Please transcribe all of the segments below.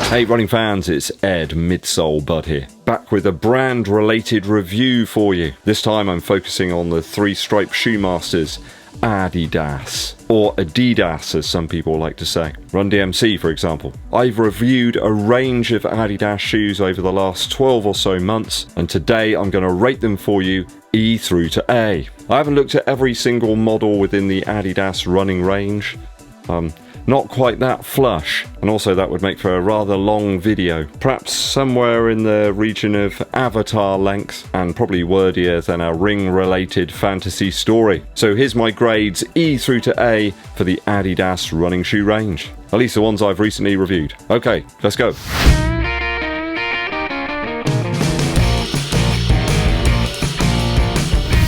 Hey running fans, it's Ed Midsole Bud here, back with a brand related review for you. This time I'm focusing on the three-stripe shoe masters, Adidas, or Adidas as some people like to say. Run DMC for example. I've reviewed a range of Adidas shoes over the last 12 or so months, and today I'm going to rate them for you E through to A. I haven't looked at every single model within the Adidas running range. Not quite that flush, and also that would make for a rather long video. Perhaps somewhere in the region of Avatar length, and probably wordier than a ring-related fantasy story. So here's my grades E through to A for the Adidas running shoe range. At least the ones I've recently reviewed. Okay, let's go.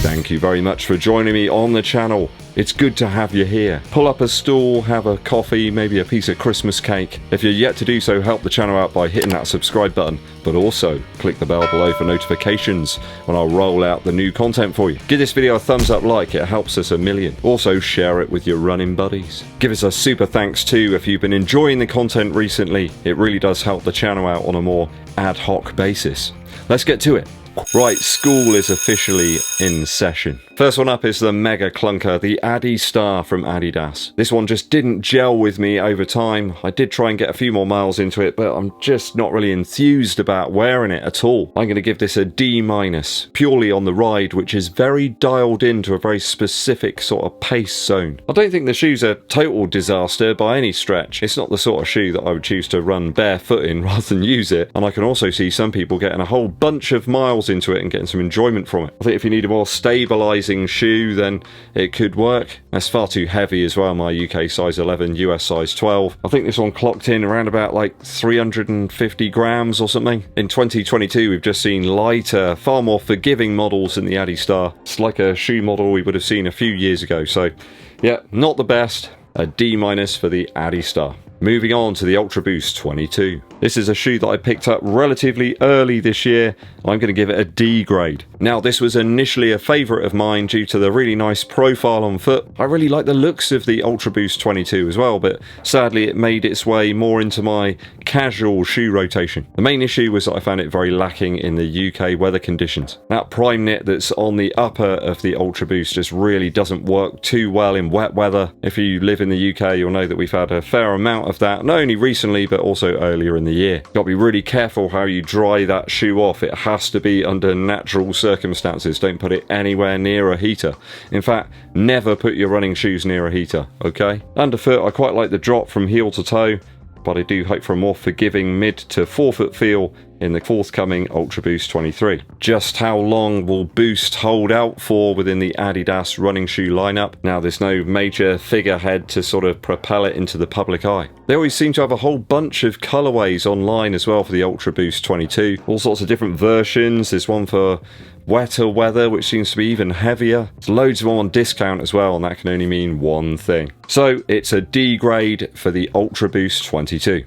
Thank you very much for joining me on the channel. It's good to have you here. Pull up a stool, have a coffee, maybe a piece of Christmas cake. If you're yet to do so, help the channel out by hitting that subscribe button, but also click the bell below for notifications when I'll roll out the new content for you. Give this video a thumbs up like, it helps us a million. Also share it with your running buddies. Give us a super thanks too if you've been enjoying the content recently. It really does help the channel out on a more ad hoc basis. Let's get to it. Right, school is officially in session. First one up is the mega clunker, the Adistar from Adidas. This one just didn't gel with me over time. I did try and get a few more miles into it, but I'm just not really enthused about wearing it at all. I'm going to give this a D-, purely on the ride, which is very dialed into a very specific sort of pace zone. I don't think the shoe's a total disaster by any stretch. It's not the sort of shoe that I would choose to run barefoot in rather than use it, and I can also see some people getting a whole bunch of miles into it and getting some enjoyment from it. I think if you need a more stabilizing shoe, then it could work. That's far too heavy as well, my UK size 11, US size 12. I think this one clocked in around about like 350 grams or something. In 2022 we've just seen lighter, far more forgiving models in the Adistar. It's like a shoe model we would have seen a few years ago, so yeah, not the best. A D- for the Adistar. Moving on to the Ultraboost 22. This is a shoe that I picked up relatively early this year. I'm going to give it a D grade. Now, this was initially a favourite of mine due to the really nice profile on foot. I really like the looks of the Ultraboost 22 as well, but sadly it made its way more into my casual shoe rotation. The main issue was that I found it very lacking in the UK weather conditions. That prime knit that's on the upper of the Ultraboost just really doesn't work too well in wet weather. If you live in the UK, you'll know that we've had a fair amount of that, not only recently but also earlier in the year. Got to be really careful how you dry that shoe off. It has to be under natural circumstances. Don't put it anywhere near a heater. In fact, never put your running shoes near a heater, okay? Underfoot, I quite like the drop from heel to toe, but I do hope for a more forgiving mid to forefoot feel in the forthcoming Ultraboost 23. Just how long will Boost hold out for within the Adidas running shoe lineup? Now, there's no major figurehead to sort of propel it into the public eye. They always seem to have a whole bunch of colorways online as well for the Ultraboost 22. All sorts of different versions. There's one for wetter weather, which seems to be even heavier. There's loads of them on discount as well, and that can only mean one thing. So it's a D grade for the Ultraboost 22.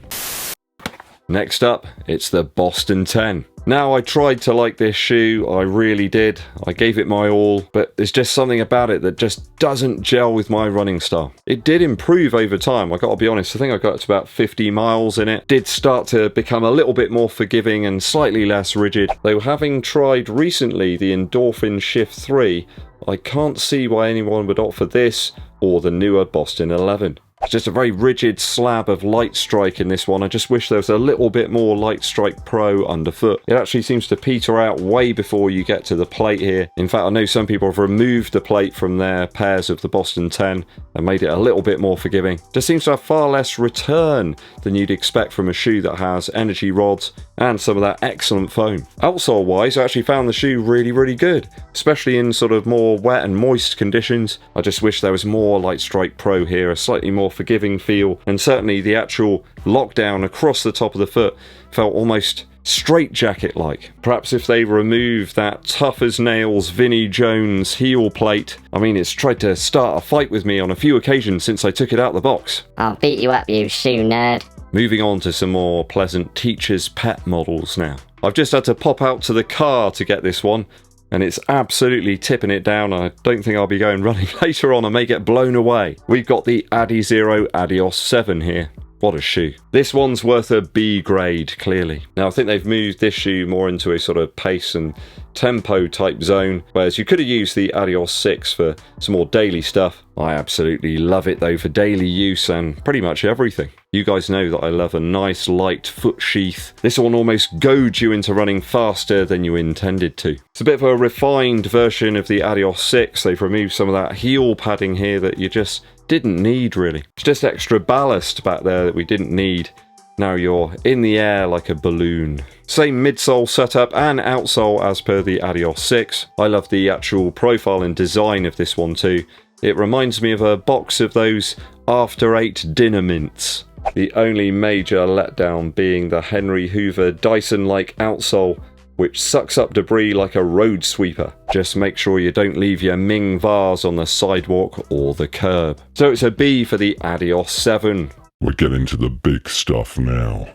Next up, it's the Boston 10. Now, I tried to like this shoe, I really did. I gave it my all, but there's just something about it that just doesn't gel with my running style. It did improve over time, I gotta be honest. I think I got up to about 50 miles in it. Did start to become a little bit more forgiving and slightly less rigid. Though having tried recently the Endorphin Shift 3, I can't see why anyone would opt for this or the newer Boston 11. It's just a very rigid slab of Light Strike in this one. I just wish there was a little bit more Light Strike Pro underfoot. It actually seems to peter out way before you get to the plate here. In fact, I know some people have removed the plate from their pairs of the Boston 10 and made it a little bit more forgiving. Just seems to have far less return than you'd expect from a shoe that has energy rods and some of that excellent foam. Outsole wise, I actually found the shoe really good, especially in sort of more wet and moist conditions. I just wish there was more Light Strike Pro here, a slightly more forgiving feel, and certainly the actual lockdown across the top of the foot felt almost straitjacket like. Perhaps if they remove that tough as nails Vinnie Jones heel plate. I mean, it's tried to start a fight with me on a few occasions since I took it out the box. I'll beat you up, you shoe nerd. Moving on to some more pleasant teacher's pet models now. I've just had to pop out to the car to get this one, and it's absolutely tipping it down. I don't think I'll be going running later on. I may get blown away. We've got the Adizero Adios 7 here. What a shoe. This one's worth a B grade, clearly. Now, I think they've moved this shoe more into a sort of pace and tempo type zone, whereas you could have used the Adios 6 for some more daily stuff. I absolutely love it though for daily use and pretty much everything. You guys know that I love a nice light foot sheath. This one almost goads you into running faster than you intended to. It's a bit of a refined version of the Adios 6. They've removed some of that heel padding here that you just didn't need really. It's just extra ballast back there that we didn't need. Now you're in the air like a balloon. Same midsole setup and outsole as per the Adios 6. I love the actual profile and design of this one too. It reminds me of a box of those After 8 dinner mints. The only major letdown being the Henry Hoover Dyson-like outsole, which sucks up debris like a road sweeper. Just make sure you don't leave your Ming vase on the sidewalk or the curb. So it's a B for the Adios 7. We're getting to the big stuff now.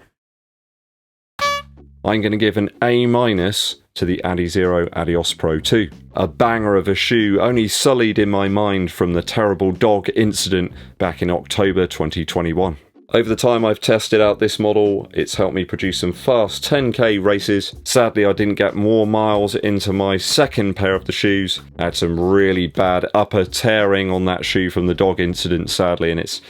I'm going to give an A- to the Adizero Adios Pro 2. A banger of a shoe, only sullied in my mind from the terrible dog incident back in October 2021. Over the time I've tested out this model, it's helped me produce some fast 10k races. Sadly, I didn't get more miles into my second pair of the shoes. I had some really bad upper tearing on that shoe from the dog incident, sadly, and it's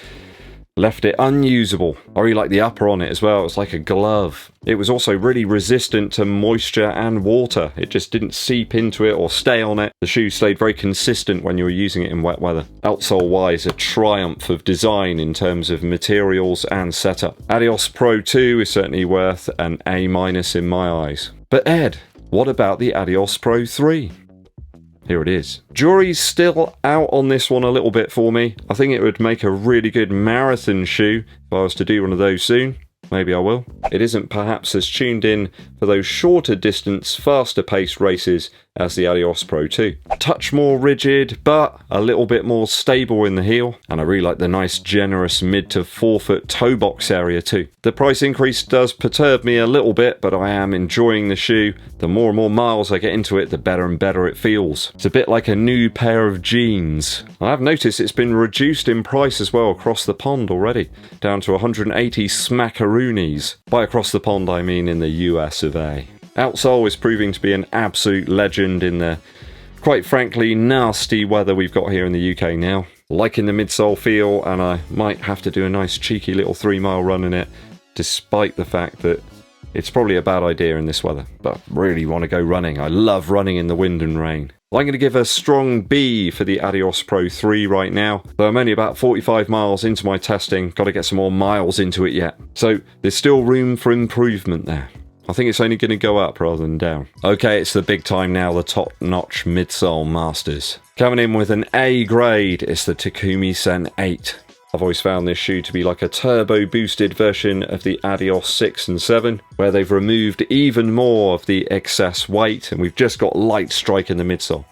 left it unusable. I really like the upper on it as well. It's like a glove. It was also really resistant to moisture and water. It just didn't seep into it or stay on it. The shoe stayed very consistent when you were using it in wet weather. Outsole wise, a triumph of design in terms of materials and setup. Adios Pro 2 is certainly worth an A- in my eyes. But Ed, what about the Adios Pro 3? Here it is. Jury's still out on this one a little bit for me. I think it would make a really good marathon shoe if I was to do one of those soon. Maybe I will. It isn't perhaps as tuned in for those shorter distance, faster paced races as the Adios Pro 2. A touch more rigid, but a little bit more stable in the heel. And I really like the nice generous mid to 4 foot toe box area too. The price increase does perturb me a little bit, but I am enjoying the shoe. The more and more miles I get into it, the better and better it feels. It's a bit like a new pair of jeans. I have noticed it's been reduced in price as well across the pond already, down to 180 smackaroonies. By across the pond I mean in the US of A. Outsole is proving to be an absolute legend in the, quite frankly, nasty weather we've got here in the UK now. Liking the midsole feel, and I might have to do a nice cheeky little 3-mile run in it, despite the fact that it's probably a bad idea in this weather. But I really want to go running. I love running in the wind and rain. I'm going to give a strong B for the Adios Pro 3 right now, though I'm only about 45 miles into my testing. Got to get some more miles into it yet. So there's still room for improvement there. I think it's only going to go up rather than down. Okay, it's the big time now, the top-notch midsole masters. Coming in with an A grade, it's the Takumi Sen 8. I've always found this shoe to be like a turbo-boosted version of the Adios 6 and 7, where they've removed even more of the excess weight, and we've just got light strike in the midsole.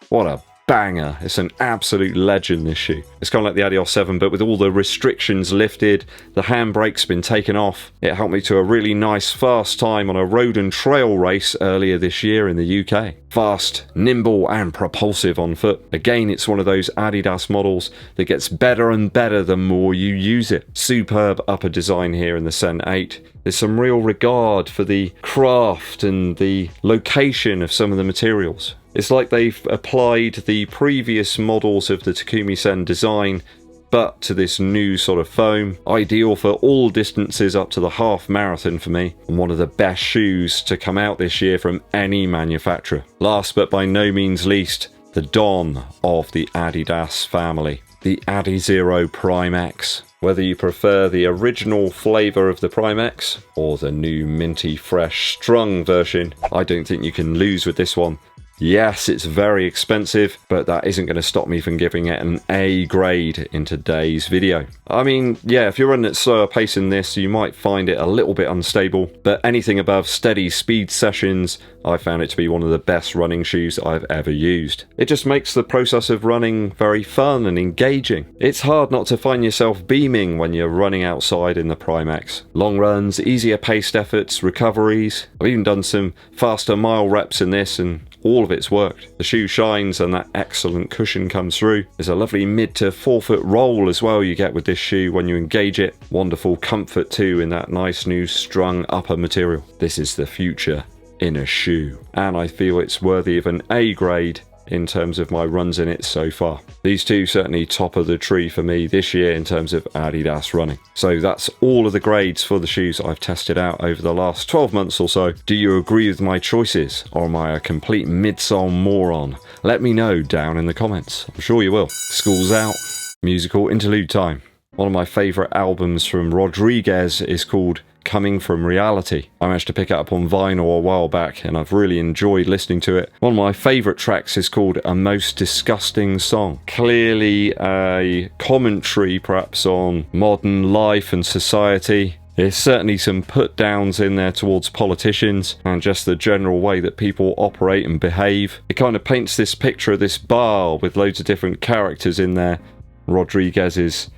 What a banger. It's an absolute legend, this shoe. It's kind of like the Adios 7, but with all the restrictions lifted, the handbrake's been taken off. It helped me to a really nice fast time on a road and trail race earlier this year in the UK. Fast, nimble and propulsive on foot. Again, it's one of those Adidas models that gets better and better the more you use it. Superb upper design here in the Sen 8. There's some real regard for the craft and the location of some of the materials. It's like they've applied the previous models of the Takumi Sen design, but to this new sort of foam. Ideal for all distances up to the half marathon for me, and one of the best shoes to come out this year from any manufacturer. Last but by no means least, the Don of the Adidas family, the Adizero Prime X. Whether you prefer the original flavour of the Prime X or the new minty fresh Strung version, I don't think you can lose with this one. Yes, it's very expensive, but that isn't going to stop me from giving it an A grade in today's video. I mean, yeah, if you're running at slower pace in this, you might find it a little bit unstable, but anything above steady speed sessions, I found it to be one of the best running shoes I've ever used. It just makes the process of running very fun and engaging. It's hard not to find yourself beaming when you're running outside in the Prime X. Long runs, easier paced efforts, recoveries. I've even done some faster mile reps in this, and all of it's worked. The shoe shines and that excellent cushion comes through. There's a lovely mid to forefoot roll as well you get with this shoe when you engage it. Wonderful comfort too in that nice new strung upper material. This is the future in a shoe, and I feel it's worthy of an A grade in terms of my runs in it so far. These two certainly top of the tree for me this year in terms of Adidas running. So that's all of the grades for the shoes I've tested out over the last 12 months or so. Do you agree with my choices, or am I a complete midsole moron? Let me know down in the comments. I'm sure you will. School's out. Musical interlude time. One of my favourite albums from Rodriguez is called Coming From Reality. I managed to pick it up on vinyl a while back and I've really enjoyed listening to it. One of my favourite tracks is called A Most Disgusting Song. Clearly a commentary perhaps on modern life and society. There's certainly some put downs in there towards politicians and just the general way that people operate and behave. It kind of paints this picture of this bar with loads of different characters in there. Rodriguez's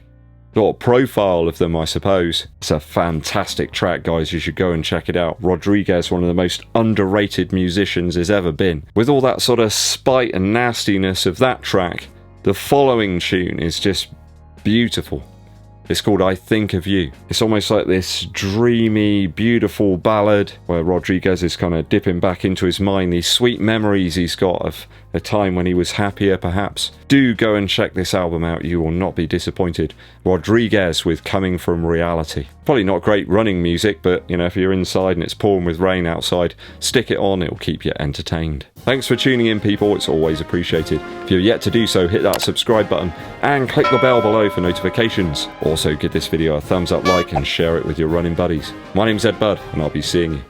sort of profile of them, I suppose. It's a fantastic track, guys. You should go and check it out. Rodriguez, one of the most underrated musicians there's ever been. With all that sort of spite and nastiness of that track, the following tune is just beautiful. It's called I Think of You. It's almost like this dreamy, beautiful ballad where Rodriguez is kind of dipping back into his mind, these sweet memories he's got of a time when he was happier, perhaps. Do go and check this album out. You will not be disappointed. Rodriguez with Coming From Reality. Probably not great running music, but, you know, if you're inside and it's pouring with rain outside, stick it on. It'll keep you entertained. Thanks for tuning in, people. It's always appreciated. If you're yet to do so, hit that subscribe button and click the bell below for notifications. Also, give this video a thumbs up, like, and share it with your running buddies. My name's Eddbud, and I'll be seeing you